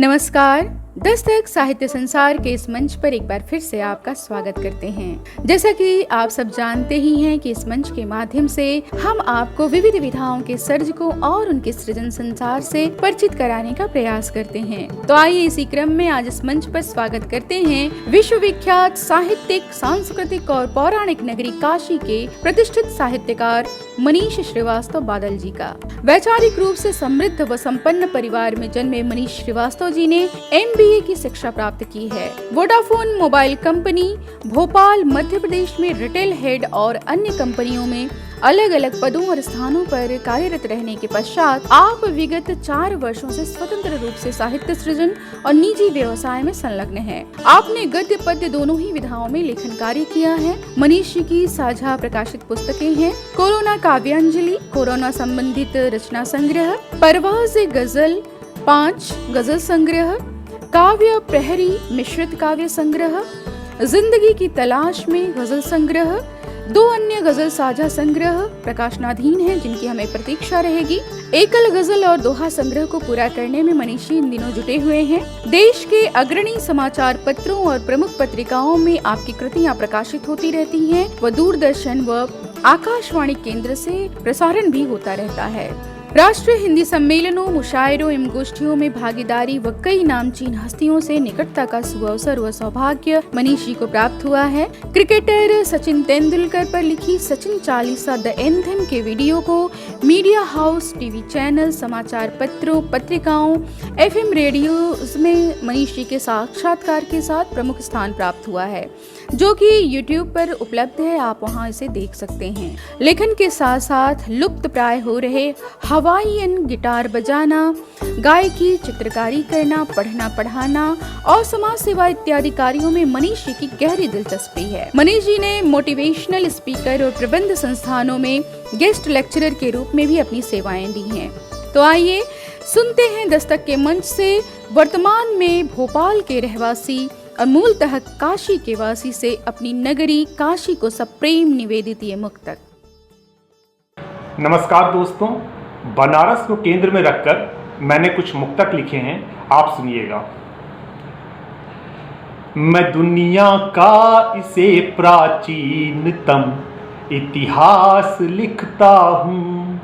नमस्कार। दस्तक साहित्य संसार के इस मंच पर एक बार फिर से आपका स्वागत करते हैं। जैसा कि आप सब जानते ही हैं कि इस मंच के माध्यम से हम आपको विविध विधाओं के सर्जकों और उनके सृजन संसार से परिचित कराने का प्रयास करते हैं। तो आइए इसी क्रम में आज इस मंच पर स्वागत करते हैं विश्वविख्यात साहित्यिक, सांस्कृतिक और पौराणिक नगरी काशी के प्रतिष्ठित साहित्यकार मनीष श्रीवास्तव बादल जी का। वैचारिक रूप से समृद्ध व संपन्न परिवार में जन्मे मनीष श्रीवास्तव जी ने MBA की शिक्षा प्राप्त की है। Vodafone mobile company Bhopal Madhya Pradesh में रिटेल हेड और अन्य कंपनियों में अलग अलग पदों और स्थानों पर कार्यरत रहने के पश्चात आप विगत 4 वर्षों से स्वतंत्र रूप से साहित्य सृजन और निजी व्यवसाय में संलग्न हैं। आपने गद्य पद्य दोनों ही विधाओं में लेखन कार्य किया है। मनीष जी की साझा प्रकाशित पुस्तकें हैं कोरोना काव्यांजलि, कोरोना संबंधित रचना संग्रह, परवाज़ गजल 5 गजल संग्रह, काव्य प्रहरी मिश्रित काव्य संग्रह, जिंदगी की तलाश में गजल संग्रह, 2 अन्य गजल साझा संग्रह प्रकाशनाधीन हैं जिनकी हमें प्रतीक्षा रहेगी। एकल गजल और दोहा संग्रह को पूरा करने में मनीषी इन दिनों जुटे हुए हैं। देश के अग्रणी समाचार पत्रों और प्रमुख पत्रिकाओं में आपकी कृतियां प्रकाशित होती रहती हैं व दूरदर्शन व आकाशवाणी केंद्र से प्रसारण भी होता रहता है। राष्ट्रीय हिंदी सम्मेलनों, मुशायरों एवं गोष्ठियों में भागीदारी व कई नामचीन हस्तियों से निकटता का सुअवसर व सौभाग्य मनीष जी को प्राप्त हुआ है। क्रिकेटर सचिन तेंदुलकर पर लिखी सचिन चालीसा द एंथम के वीडियो को मीडिया हाउस, टीवी चैनल, समाचार पत्रों, पत्रिकाओं, FM रेडियो में मनीष जी के साक्षात्कार के साथ प्रमुख स्थान प्राप्त हुआ है, जो कि YouTube पर उपलब्ध है। आप वहां इसे देख सकते हैं। लेखन के साथ साथ लुप्त प्राय हो रहे हवाईयन गिटार बजाना, गायकी, चित्रकारी करना, पढ़ना पढ़ाना और समाज सेवा इत्यादि कार्यों में मनीष जी की गहरी दिलचस्पी है। मनीष जी ने मोटिवेशनल स्पीकर और प्रबंध संस्थानों में गेस्ट लेक्चरर के रूप में भी अपनी सेवाएं दी हैं। तो आइए सुनते हैं दस्तक के मंच से वर्तमान में भोपाल के रहवासी और मूलतः काशी के वासी से अपनी नगरी काशी को सप्रेम निवेदित ये मुक्तक। नमस्कार दोस्तों, बनारस को केंद्र में रखकर मैंने कुछ मुक्तक लिखे हैं, आप सुनिएगा। मैं दुनिया का इसे प्राचीनतम इतिहास लिखता हूँ,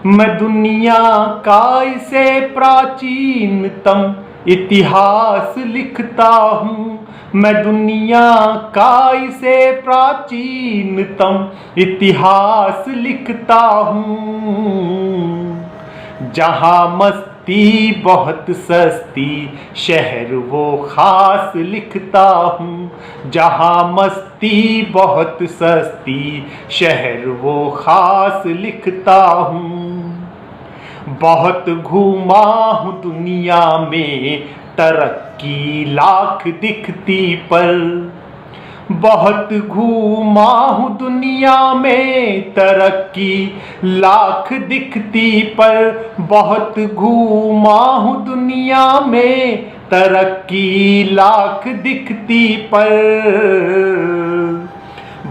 मैं दुनिया का इसे प्राचीनतम इतिहास लिखता हूँ, मैं दुनिया का इसे प्राचीनतम इतिहास लिखता हूँ। जहाँ मस्ती बहुत सस्ती शहर वो खास लिखता हूँ, जहाँ मस्ती बहुत सस्ती शहर वो खास लिखता हूँ। बहुत घूमा हूँ दुनिया में तरक्की लाख दिखती पर, बहुत घूमा हूँ दुनिया में तरक्की लाख दिखती पर, बहुत घूमा हूँ दुनिया में तरक्की लाख दिखती पर।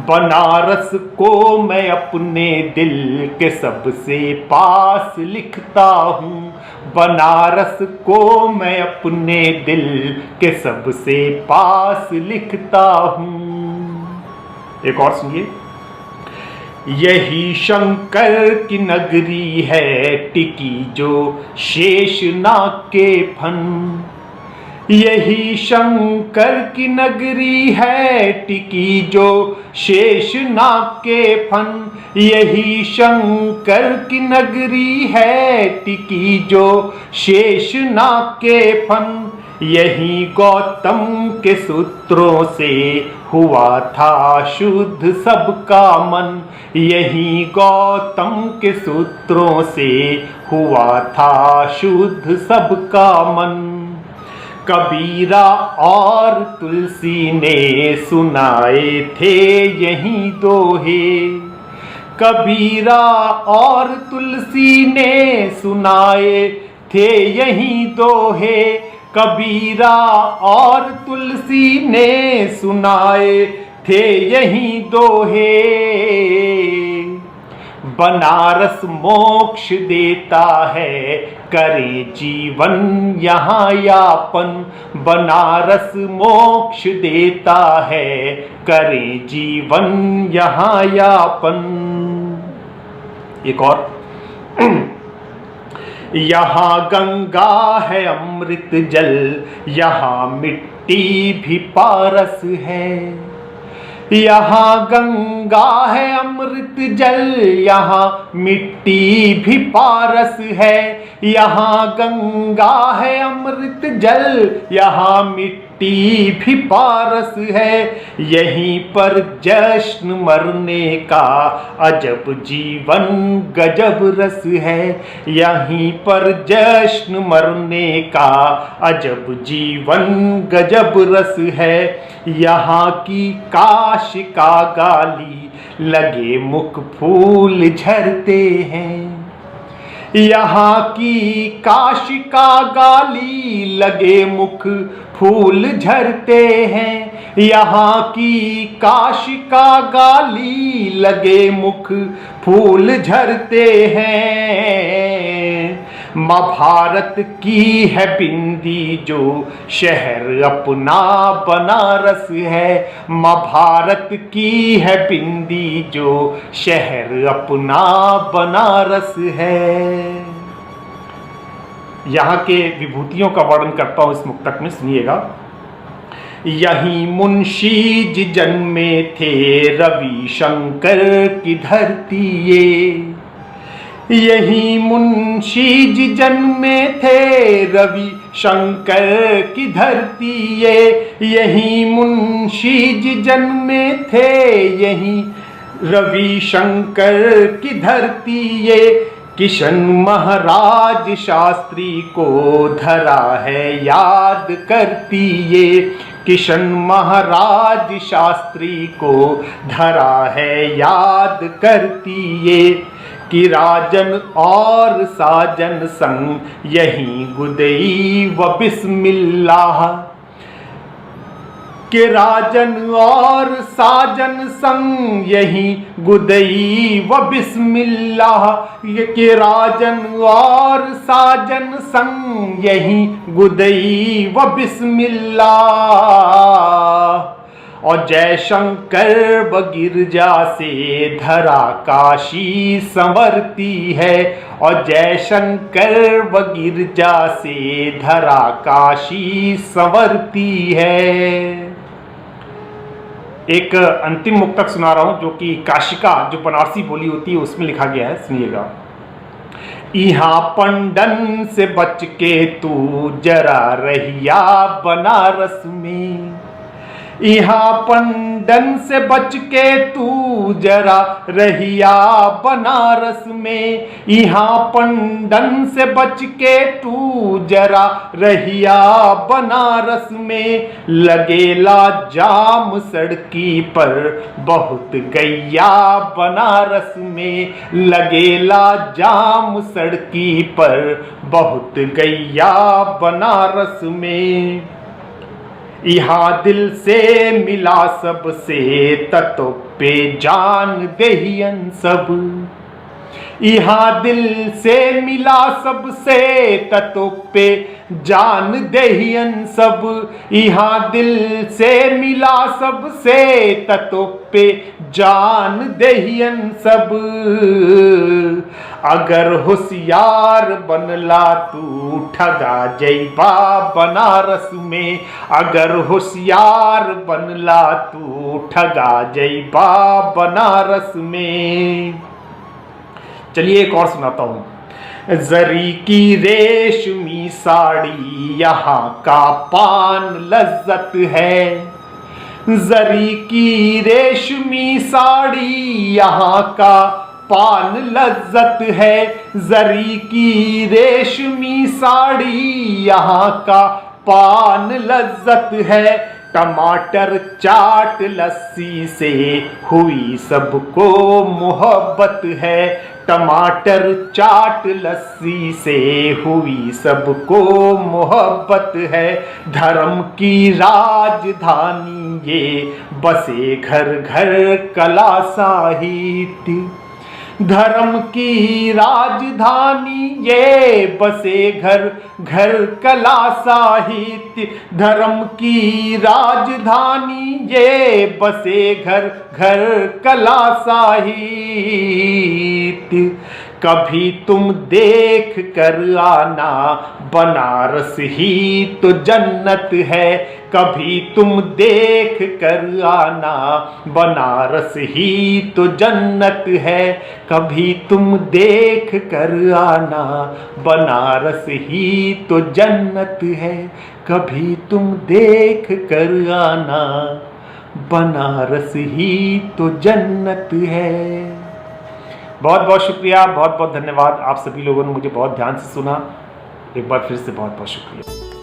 बनारस को मैं अपने दिल के सबसे पास लिखता हूँ, बनारस को मैं अपने दिल के सबसे पास लिखता हूँ। एक और सुनिए। यही शंकर की नगरी है टिकी जो शेषनाग के फन, यही शंकर की नगरी है टिकी जो शेषनाग के फन, यही शंकर की नगरी है टिकी जो शेषनाग के फन। यही गौतम के सूत्रों से हुआ था शुद्ध सबका मन, यही गौतम के सूत्रों से हुआ था शुद्ध सबका मन। कबीरा और तुलसी ने सुनाए थे यही दोहे, कबीरा और तुलसी ने सुनाए थे यही दोहे, कबीरा और तुलसी ने सुनाए थे यही दोहे। बनारस मोक्ष देता है, करें जीवन यहाँ यापन। बनारस मोक्ष देता है, करें जीवन यहाँ यापन। एक और यहाँ गंगा है अमृत जल, यहाँ मिट्टी भी पारस है। यहाँ गंगा है अमृत जल, यहाँ मिट्टी भी पारस है। यहाँ गंगा है अमृत जल, यहाँ मिट्टी भी पारस है। यहीं पर जश्न मरने का अजब जीवन गजब रस है। यहीं पर जश्न मरने का अजब जीवन गजब रस है। यहाँ की काशिका गाली लगे मुख फूल झरते हैं। यहाँ की काशिका गाली लगे मुख फूल झरते हैं। यहाँ की काशिका गाली लगे मुख फूल झरते हैं। माँ भारत की है बिंदी जो शहर अपना बनारस है। माँ भारत की है बिंदी जो शहर अपना बनारस है। यहाँ के विभूतियों का वर्णन करता हूँ इस मुक्तक में, सुनिएगा। यहीं मुंशी जी जन्मे थे, रवि शंकर की धरती ये। यहीं मुंशी जी जन्मे थे, रवि शंकर की धरती ये। यहीं मुंशी जी जन्मे थे, यहीं रवि शंकर की धरती ये। किशन महाराज शास्त्री को धरा है याद करती ये। किशन महाराज शास्त्री को धरा है याद करती ये। कि राजन और साजन संग यहीं गुदई व बिस्मिल्लाह। कि राजन और साजन संग यहीं गुदई व बिस्मिल्लाह। कि राजन और साजन संग यहीं गुदई व बिस्मिल्लाह। और जयशंकर व गिरजा से धरा काशी संवरती है। और जयशंकर व गिरजा से धरा काशी संवरती है। एक अंतिम मुक्तक सुना रहा हूं जो कि काशिका, जो बनारसी बोली होती है, उसमें लिखा गया है, सुनिएगा। यहाँ पंडन से बच के तू जरा रहिया बनारस में। यहाँ पंडन से बच के तू जरा रहिया बनारस में। यहाँ पंडन से बच के तू जरा रहिया बनारस में। लगेला जाम सड़की पर बहुत गैया बनारस में। लगेला जाम सड़की पर बहुत गैया बनारस में। यहाँ दिल से मिला सबसे तत्व पे जान देहियन सब। यहाँ दिल से मिला सबसे तत्व पे जान देहियन सब। यहाँ दिल से मिला सबसे तत्व पे जान देहियन सब। अगर होशियार बनला तू ठगा जैबा बनारस में। अगर होशियार बनला तू ठगा जैबा बनारस में। चलिए एक और सुनाता हूं। जरी की रेशमी साड़ी यहाँ का पान लज्जत है। जरी की रेशमी साड़ी यहाँ का पान लज्जत है। जरी की रेशमी साड़ी यहाँ का पान लज्जत है। टमाटर चाट लस्सी से हुई सबको मोहब्बत है। टमाटर चाट लस्सी से हुई सबको मोहब्बत है। धर्म की राजधानी ये बसे घर घर कला साहित्य। धर्म की राजधानी ये बसे घर घर कला साहित्य। धर्म की राजधानी ये बसे घर घर कला साहित्य। कभी तुम देख कर आना बनारस ही तो जन्नत है। कभी तुम देख कर आना बनारस ही तो जन्नत है। कभी तुम देख कर आना बनारस ही तो जन्नत है। कभी तुम देख कर आना बनारस ही तो जन्नत है। बहुत बहुत शुक्रिया, बहुत बहुत धन्यवाद। आप सभी लोगों ने मुझे बहुत ध्यान से सुना। एक बार फिर से बहुत बहुत शुक्रिया।